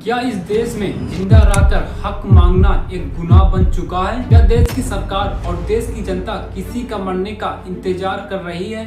क्या इस देश में जिंदा रहकर हक मांगना एक गुनाह बन चुका है? क्या देश की सरकार और देश की जनता किसी का मरने का इंतजार कर रही है?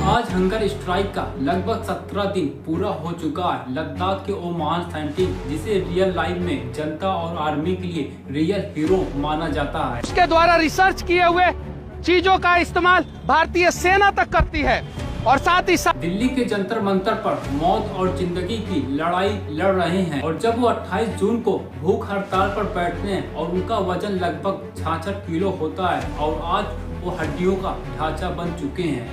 आज हंगर स्ट्राइक का लगभग 17 दिन पूरा हो चुका है। लद्दाख के वो महान साइंटिस्ट जिसे रियल लाइफ में जनता और आर्मी के लिए रियल हीरो माना जाता है, इसके द्वारा रिसर्च किए हुए चीजों का इस्तेमाल भारतीय सेना तक करती है और साथ ही साथ दिल्ली के जंतर मंतर पर मौत और जिंदगी की लड़ाई लड़ रहे हैं। और जब वो 28 जून को भूख हड़ताल पर बैठते हैं और उनका वजन लगभग 66 किलो होता है और आज वो हड्डियों का ढांचा बन चुके हैं।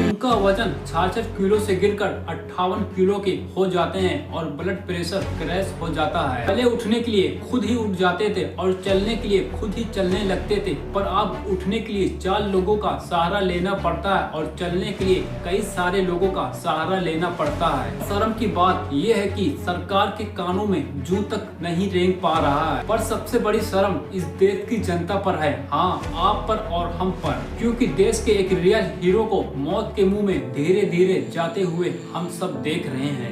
उनका वजन 66 किलो से गिरकर 58 किलो के हो जाते हैं और ब्लड प्रेशर क्रैश हो जाता है। पहले उठने के लिए खुद ही उठ जाते थे और चलने के लिए खुद ही चलने लगते थे, पर अब उठने के लिए 4 लोगों का सहारा लेना पड़ता है और चलने के लिए कई सारे लोगों का सहारा लेना पड़ता है। शर्म की बात यह है कि सरकार के कानों में जू तक नहीं रेंग पा रहा है, पर सबसे बड़ी शर्म इस देश की जनता पर है, हाँ आप पर और हम पर, क्योंकि देश के एक रियल हीरो को मौत के मुंह में धीरे धीरे जाते हुए हम सब देख रहे हैं।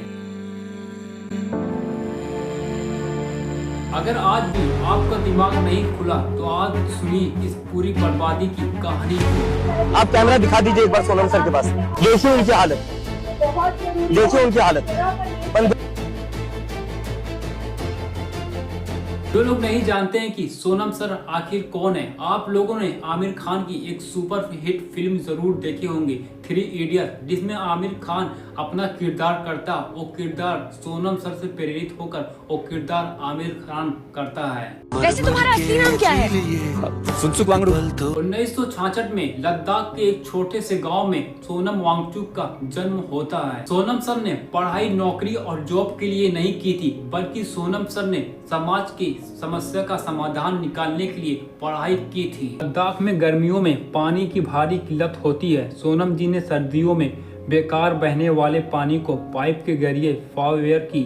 अगर आज भी आपका दिमाग नहीं खुला तो आज सुनिए इस पूरी बर्बादी की कहानी को। आप कैमरा दिखा दीजिए एक बार सोनम सर के पास। देखिए उनकी हालत, देखिए उनकी हालत। जो लोग नहीं जानते हैं कि सोनम सर आखिर कौन है, आप लोगों ने आमिर खान की एक सुपर हिट फिल्म जरूर देखे होंगे, 3 इडियट, जिसमें आमिर खान अपना किरदार करता, वो किरदार सोनम सर से प्रेरित होकर वो किरदार आमिर खान करता है। वैसे तुम्हारा असली नाम क्या है? 1966 में लद्दाख के एक छोटे से गांव में सोनम वांगचुक का जन्म होता है। सोनम सर ने पढ़ाई, नौकरी और जॉब के लिए नहीं की थी, बल्कि सोनम सर ने समाज की समस्या का समाधान निकालने के लिए पढ़ाई की थी। लद्दाख में गर्मियों में पानी की भारी किल्लत होती है। सोनम जी ने सर्दियों में बेकार बहने वाले पानी को पाइप के जरिए फायर की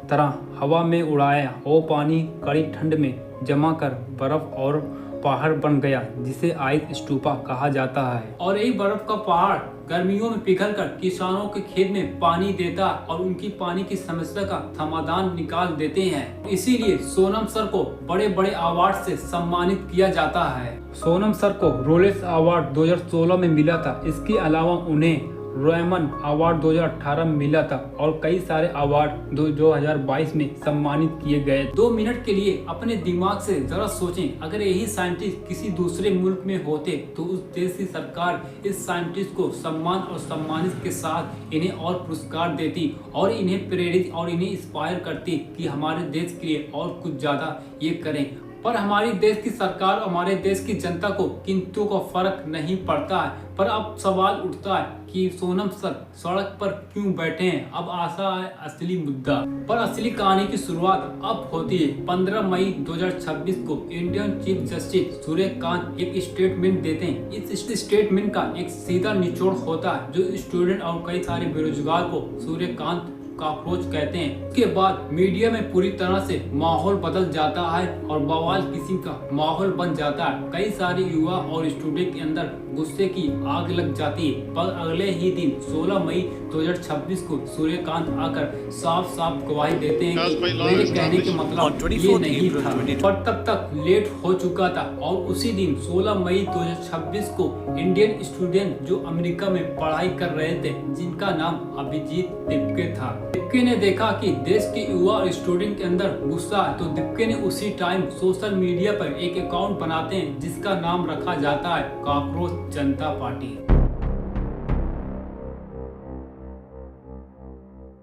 तरह हवा में उड़ाया। वो पानी कड़ी ठंड में जमा कर बर्फ और पहाड़ बन गया, जिसे आइस स्तूपा कहा जाता है। और यही बर्फ का पहाड़ गर्मियों में पिघलकर किसानों के खेत में पानी देता और उनकी पानी की समस्या का समाधान निकाल देते हैं। इसीलिए सोनम सर को बड़े बड़े अवार्ड से सम्मानित किया जाता है। सोनम सर को रोलेक्स अवार्ड 2016 में मिला था। इसके अलावा उन्हें रोयमन अवार्ड 2018 में मिला था और कई सारे अवार्ड 2022 में सम्मानित किए गए। 2 मिनट के लिए अपने दिमाग से जरा सोचें, अगर यही साइंटिस्ट किसी दूसरे मुल्क में होते तो उस देश की सरकार इस साइंटिस्ट को सम्मान और सम्मानित के साथ इन्हें और पुरस्कार देती और इन्हें प्रेरित और इन्हें इंस्पायर करती कि हमारे देश के लिए और कुछ ज्यादा ये करें। पर हमारी देश की सरकार और हमारे देश की जनता को किंतु का फर्क नहीं पड़ता है। पर अब सवाल उठता है कि सोनम सर सड़क पर क्यों बैठे हैं। अब आशा है असली मुद्दा, पर असली कहानी की शुरुआत अब होती है। 15 मई 2026 को इंडियन चीफ जस्टिस सूर्यकांत एक स्टेटमेंट देते हैं। इस स्टेटमेंट का एक सीधा निचोड़ होता है जो स्टूडेंट और कई सारे बेरोजगार को सूर्यकांत का अप्रोच कहते हैं। उसके बाद मीडिया में पूरी तरह से माहौल बदल जाता है और बवाल किस्म का माहौल बन जाता है। कई सारे युवा और स्टूडेंट के अंदर गुस्से की आग लग जाती है। पर अगले ही दिन 16 मई 2026 को सूर्यकांत आकर साफ साफ गवाही देते हैं कि मेरे कहने के मतलब ये नहीं था, पर तब तक लेट हो चुका था। और उसी दिन 16 मई 2026 को इंडियन स्टूडेंट जो अमेरिका में पढ़ाई कर रहे थे, जिनका नाम अभिजीत दिपके था, दिपके ने देखा कि देश के युवा और स्टूडेंट के अंदर गुस्सा है, तो दिपके ने उसी टाइम सोशल मीडिया पर एक अकाउंट बनाते हैं जिसका नाम रखा जाता है कॉकरोच जनता पार्टी।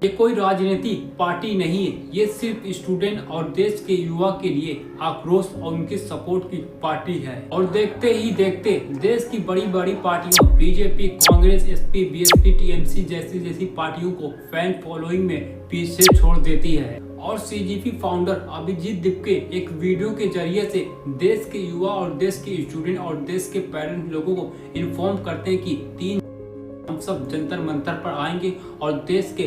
ये कोई राजनीतिक पार्टी नहीं है, ये सिर्फ स्टूडेंट और देश के युवा के लिए आक्रोश और उनके सपोर्ट की पार्टी है। और देखते ही देखते देश की बड़ी बड़ी पार्टियों BJP, Congress, SP, BSP, TMC जैसी पार्टियों को फैन फॉलोइंग में पीछे छोड़ देती है। और सीजीपी फाउंडर अभिजीत दिपके एक वीडियो के जरिए से देश के युवा और देश के स्टूडेंट और देश के पेरेंट लोगों को इन्फॉर्म करते हैं कि 3 सब जंतर मंतर पर आएंगे और देश के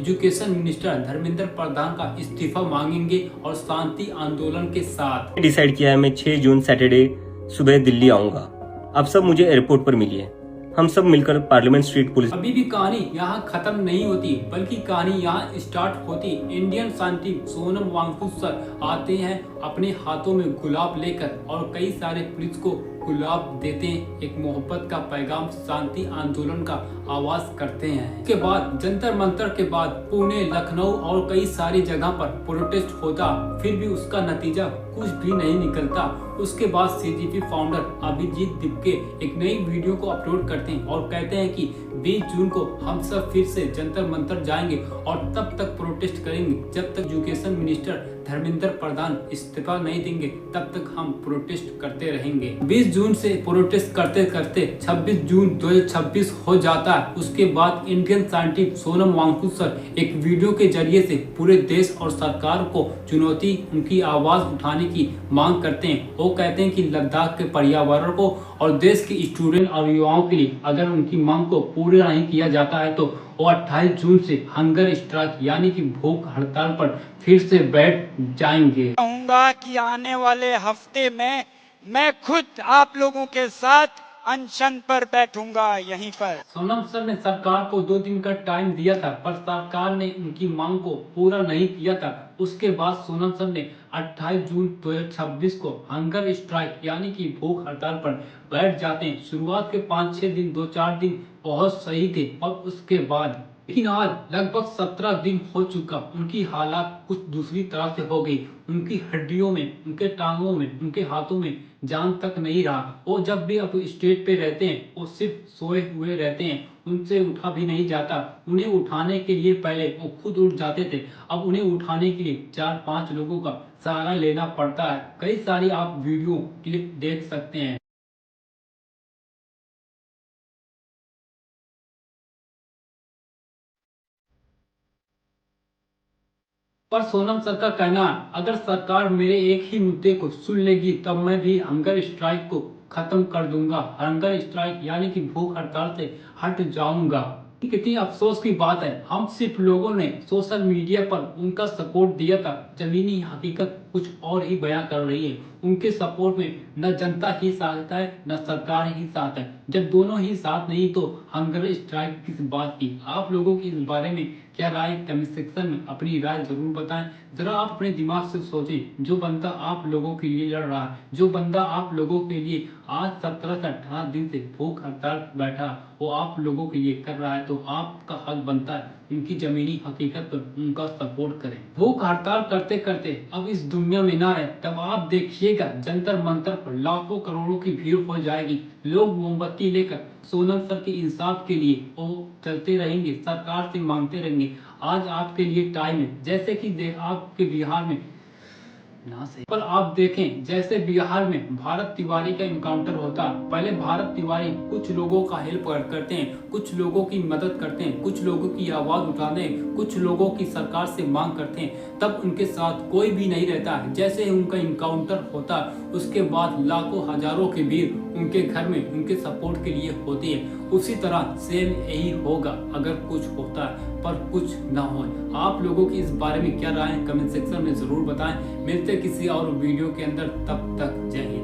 एजुकेशन मिनिस्टर धर्मेंद्र प्रधान का इस्तीफा मांगेंगे और शांति आंदोलन के साथ डिसाइड किया है मैं 6 जून सैटरडे सुबह दिल्ली आऊंगा। आप सब मुझे एयरपोर्ट पर मिलिए, हम सब मिलकर पार्लियामेंट स्ट्रीट पुलिस। अभी भी कहानी यहाँ खत्म नहीं होती, बल्कि कहानी यहाँ स्टार्ट होती। Indian scientist Sonam Wangchuk sir आते हैं अपने हाथों में गुलाब लेकर और कई सारे पुलिस को गुलाब देते हैं, एक मोहब्बत का पैगाम, शांति आंदोलन का आवाज करते हैं। उसके बाद जंतर मंतर के बाद पुणे, लखनऊ और कई सारी जगह पर प्रोटेस्ट होता, फिर भी उसका नतीजा कुछ भी नहीं निकलता। उसके बाद सीजीपी फाउंडर अभिजीत दिपके एक नई वीडियो को अपलोड करते हैं और कहते हैं कि 20 जून को हम सब फिर से जंतर मंतर जाएंगे और तब तक प्रोटेस्ट करेंगे जब तक एजुकेशन मिनिस्टर धर्मेंद्र प्रधान इस्तीफा नहीं देंगे, तब तक हम प्रोटेस्ट करते रहेंगे। 20 जून से प्रोटेस्ट करते करते 26 जून 2026 हो जाता है। उसके बाद Indian scientist Sonam Wangchuk sir एक वीडियो के जरिए से पूरे देश और सरकार को चुनौती, उनकी आवाज उठाने की मांग करते हैं। वो कहते हैं कि लद्दाख के पर्यावरण को और देश के स्टूडेंट और युवाओं के लिए अगर उनकी मांग को पूरा नहीं किया जाता है तो वो 28 जून से हंगर स्ट्राइक यानी कि भूख हड़ताल पर फिर से बैठ जाएंगे। कहूंगा कि आने वाले हफ्ते में मैं खुद आप लोगों के साथ अनशन पर बैठूंगा यहीं पर। सोनम सर ने सरकार को 2 दिन का टाइम दिया था, पर सरकार ने उनकी मांग को पूरा नहीं किया था। उसके बाद सोनम सर ने 28 जून 2026 को हंगर स्ट्राइक यानी कि भूख हड़ताल पर बैठ जाते हैं। शुरुआत के 5-6 दिन, 2-4 दिन बहुत सही थे और उसके बाद लेकिन आज लगभग 17 दिन हो चुका, उनकी हालात कुछ दूसरी तरह से हो गई। उनकी हड्डियों में, उनके टांगों में, उनके हाथों में जान तक नहीं रहा। वो जब भी अब स्टेज पे रहते हैं वो सिर्फ सोए हुए रहते हैं, उनसे उठा भी नहीं जाता। उन्हें उठाने के लिए पहले वो खुद उठ जाते थे, अब उन्हें उठाने के लिए 4-5 लोगों का सहारा लेना पड़ता है। कई सारी आप वीडियो क्लिप देख सकते हैं। पर सोनम सर का कहना, अगर सरकार मेरे एक ही मुद्दे को सुन लेगी तब मैं भी हंगर स्ट्राइक को खत्म कर दूंगा। हंगर स्ट्राइक यानी कि भूख हड़ताल से हट जाऊंगा। कितनी अफसोस की बात है, हम सिर्फ लोगों ने सोशल मीडिया पर उनका सपोर्ट दिया था, जमीनी हकीकत कुछ और ही बयां कर रही है। उनके सपोर्ट में न जनता ही साथ है न सरकार ही साथ है। जब दोनों ही साथ नहीं तो हंगर स्ट्राइक किस बात की। आप लोगों की इस बारे में क्या राय, कमेंट सेक्शन में अपनी राय जरूर बताएं। जरा आप अपने दिमाग से सोचें, जो बंदा आप लोगों के लिए लड़ रहा है, जो बंदा आप लोगों के लिए आज 17 से 18 दिन से भूख हड़ताल बैठा, वो आप लोगों के लिए कर रहा है, तो आपका हक बनता है उनकी जमीनी हकीकत पर उनका सपोर्ट करें। भूख हड़ताल करते करते अब इस दुनिया में ना है, तब आप देखिएगा जंतर मंतर पर लाखों करोड़ों की भीड़ हो जाएगी। लोग मोमबत्ती लेकर सोनम सर के इंसाफ के लिए वो चलते रहेंगे, सरकार से मांगते रहेंगे। आज आपके लिए टाइम है, जैसे कि आपके बिहार में पर आप देखें जैसे बिहार में भारत तिवारी का इनकाउंटर होता, पहले भारत तिवारी कुछ लोगों का हेल्प करते हैं, कुछ लोगों की मदद करते हैं, कुछ लोगों की आवाज उठाते हैं, कुछ लोगों की सरकार से मांग करते हैं, तब उनके साथ कोई भी नहीं रहता है। जैसे ही उनका इनकाउंटर होता उसके बाद लाखों हजारों की भीड़ उनके घर में उनके सपोर्ट के लिए होती है। उसी तरह सेम यही होगा अगर कुछ होता है पर कुछ ना हो। आप लोगों की इस बारे में क्या राय है, कमेंट सेक्शन में जरूर बताएं। मिलते किसी और वीडियो के अंदर, तब तक जय हिंद।